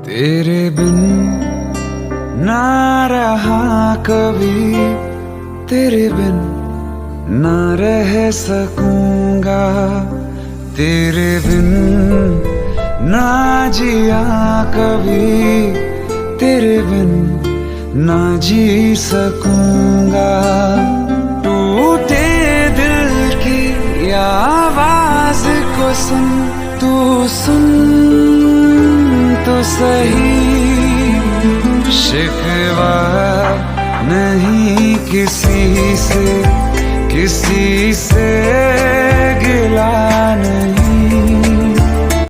तेरे बिन ना रहा कभी, तेरे बिन ना रह सकूंगा, तेरे बिन ना जिया कभी, तेरे बिन ना जी सकूंगा। टूटे दिल की आवाज को सुन, तू सुन तो सही, शिकवा नहीं किसी से, किसी से गिला